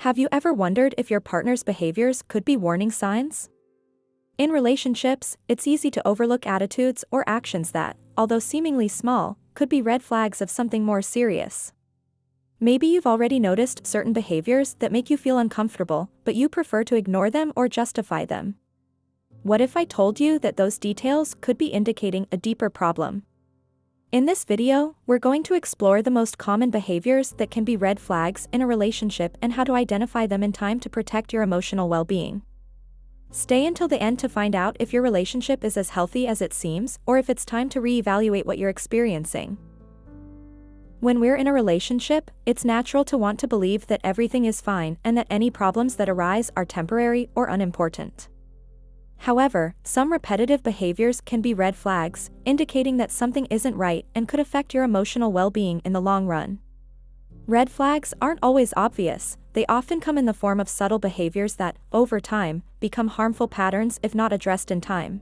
Have you ever wondered if your partner's behaviors could be warning signs? In relationships, it's easy to overlook attitudes or actions that, although seemingly small, could be red flags of something more serious. Maybe you've already noticed certain behaviors that make you feel uncomfortable, but you prefer to ignore them or justify them. What if I told you that those details could be indicating a deeper problem? In this video, we're going to explore the most common behaviors that can be red flags in a relationship and how to identify them in time to protect your emotional well-being. Stay until the end to find out if your relationship is as healthy as it seems or if it's time to reevaluate what you're experiencing. When we're in a relationship, it's natural to want to believe that everything is fine and that any problems that arise are temporary or unimportant. However, some repetitive behaviors can be red flags, indicating that something isn't right and could affect your emotional well-being in the long run. Red flags aren't always obvious. They often come in the form of subtle behaviors that, over time, become harmful patterns if not addressed in time.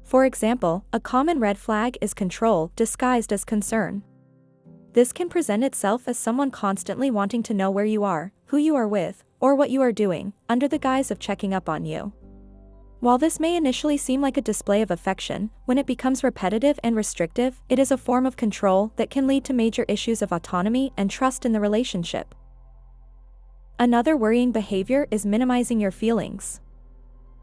For example, a common red flag is control disguised as concern. This can present itself as someone constantly wanting to know where you are, who you are with, or what you are doing, under the guise of checking up on you. While this may initially seem like a display of affection, when it becomes repetitive and restrictive, it is a form of control that can lead to major issues of autonomy and trust in the relationship. Another worrying behavior is minimizing your feelings.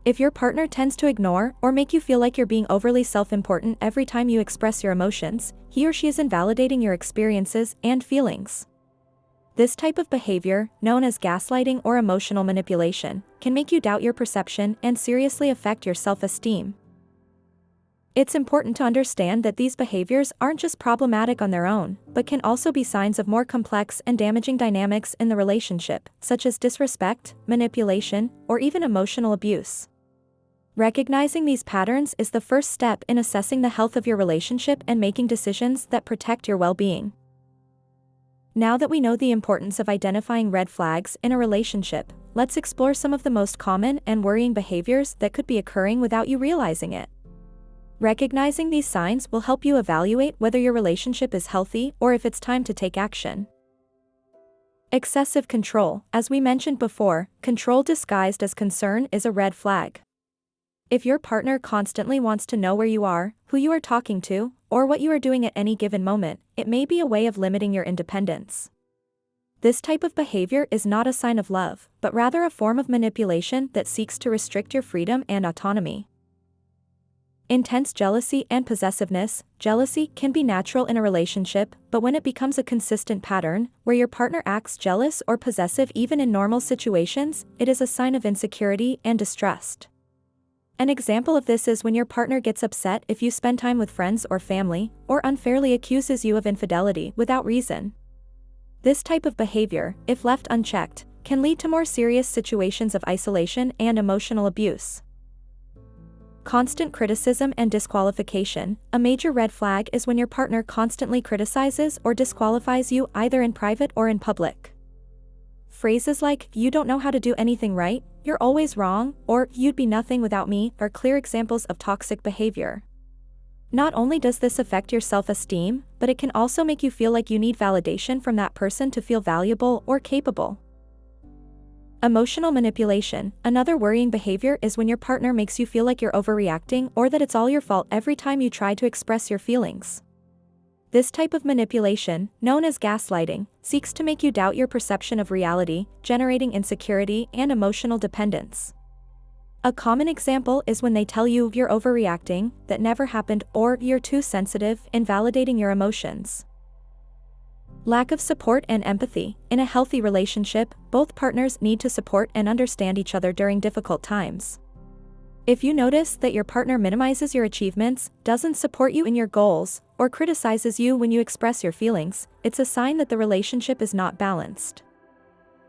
If your partner tends to ignore or make you feel like you're being overly self-important every time you express your emotions, he or she is invalidating your experiences and feelings. This type of behavior, known as gaslighting or emotional manipulation, can make you doubt your perception and seriously affect your self-esteem. It's important to understand that these behaviors aren't just problematic on their own, but can also be signs of more complex and damaging dynamics in the relationship, such as disrespect, manipulation, or even emotional abuse. Recognizing these patterns is the first step in assessing the health of your relationship and making decisions that protect your well-being. Now that we know the importance of identifying red flags in a relationship, let's explore some of the most common and worrying behaviors that could be occurring without you realizing it. Recognizing these signs will help you evaluate whether your relationship is healthy or if it's time to take action. Excessive control. As we mentioned before, control disguised as concern is a red flag. If your partner constantly wants to know where you are, who you are talking to, or what you are doing at any given moment, it may be a way of limiting your independence. This type of behavior is not a sign of love, but rather a form of manipulation that seeks to restrict your freedom and autonomy. Intense jealousy and possessiveness. Jealousy can be natural in a relationship, but when it becomes a consistent pattern, where your partner acts jealous or possessive even in normal situations, it is a sign of insecurity and distrust. An example of this is when your partner gets upset if you spend time with friends or family, or unfairly accuses you of infidelity without reason. This type of behavior, if left unchecked, can lead to more serious situations of isolation and emotional abuse. Constant criticism and disqualification. A major red flag is when your partner constantly criticizes or disqualifies you either in private or in public. Phrases like, "You don't know how to do anything right," "You're always wrong," or "You'd be nothing without me," are clear examples of toxic behavior. Not only does this affect your self-esteem, but it can also make you feel like you need validation from that person to feel valuable or capable. Emotional manipulation. Another worrying behavior is when your partner makes you feel like you're overreacting or that it's all your fault every time you try to express your feelings. This type of manipulation, known as gaslighting, seeks to make you doubt your perception of reality, generating insecurity and emotional dependence. A common example is when they tell you you're overreacting, that never happened, or you're too sensitive, invalidating your emotions. Lack of support and empathy. In a healthy relationship, both partners need to support and understand each other during difficult times. If you notice that your partner minimizes your achievements, doesn't support you in your goals, or criticizes you when you express your feelings, it's a sign that the relationship is not balanced.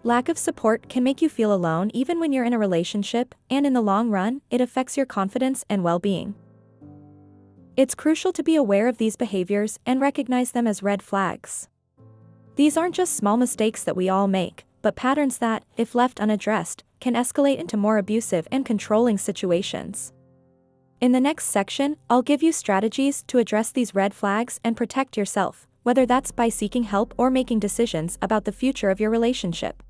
Lack of support can make you feel alone even when you're in a relationship, and in the long run, it affects your confidence and well-being. It's crucial to be aware of these behaviors and recognize them as red flags. These aren't just small mistakes that we all make, but patterns that, if left unaddressed, can escalate into more abusive and controlling situations. In the next section, I'll give you strategies to address these red flags and protect yourself, whether that's by seeking help or making decisions about the future of your relationship.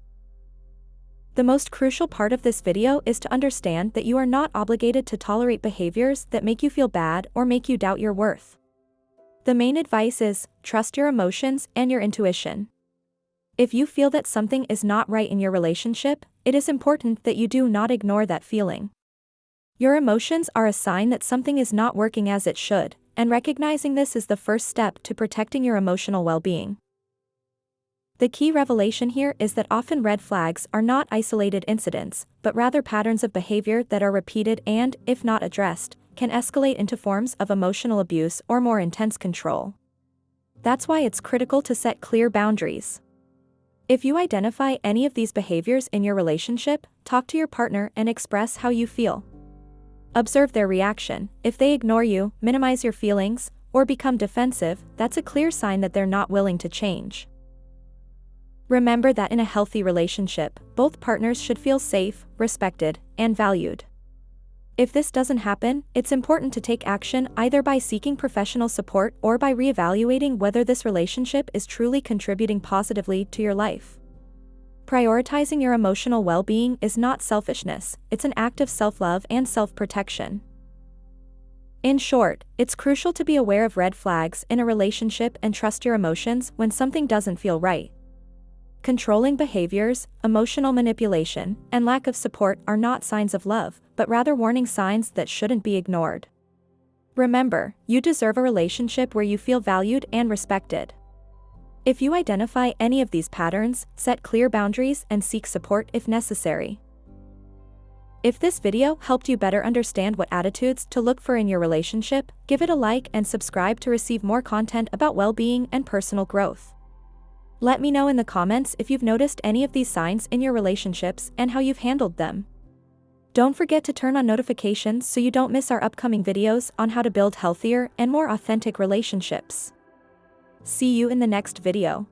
The most crucial part of this video is to understand that you are not obligated to tolerate behaviors that make you feel bad or make you doubt your worth. The main advice is, trust your emotions and your intuition. If you feel that something is not right in your relationship, it is important that you do not ignore that feeling. Your emotions are a sign that something is not working as it should, and recognizing this is the first step to protecting your emotional well-being. The key revelation here is that often red flags are not isolated incidents, but rather patterns of behavior that are repeated and, if not addressed, can escalate into forms of emotional abuse or more intense control. That's why it's critical to set clear boundaries. If you identify any of these behaviors in your relationship, talk to your partner and express how you feel. Observe their reaction. If they ignore you, minimize your feelings, or become defensive, that's a clear sign that they're not willing to change. Remember that in a healthy relationship, both partners should feel safe, respected, and valued. If this doesn't happen, it's important to take action either by seeking professional support or by reevaluating whether this relationship is truly contributing positively to your life. Prioritizing your emotional well-being is not selfishness, it's an act of self-love and self-protection. In short, it's crucial to be aware of red flags in a relationship and trust your emotions when something doesn't feel right. Controlling behaviors, emotional manipulation, and lack of support are not signs of love, but rather warning signs that shouldn't be ignored. Remember, you deserve a relationship where you feel valued and respected. If you identify any of these patterns, set clear boundaries and seek support if necessary. If this video helped you better understand what attitudes to look for in your relationship, give it a like and subscribe to receive more content about well-being and personal growth. Let me know in the comments if you've noticed any of these signs in your relationships and how you've handled them. Don't forget to turn on notifications so you don't miss our upcoming videos on how to build healthier and more authentic relationships. See you in the next video.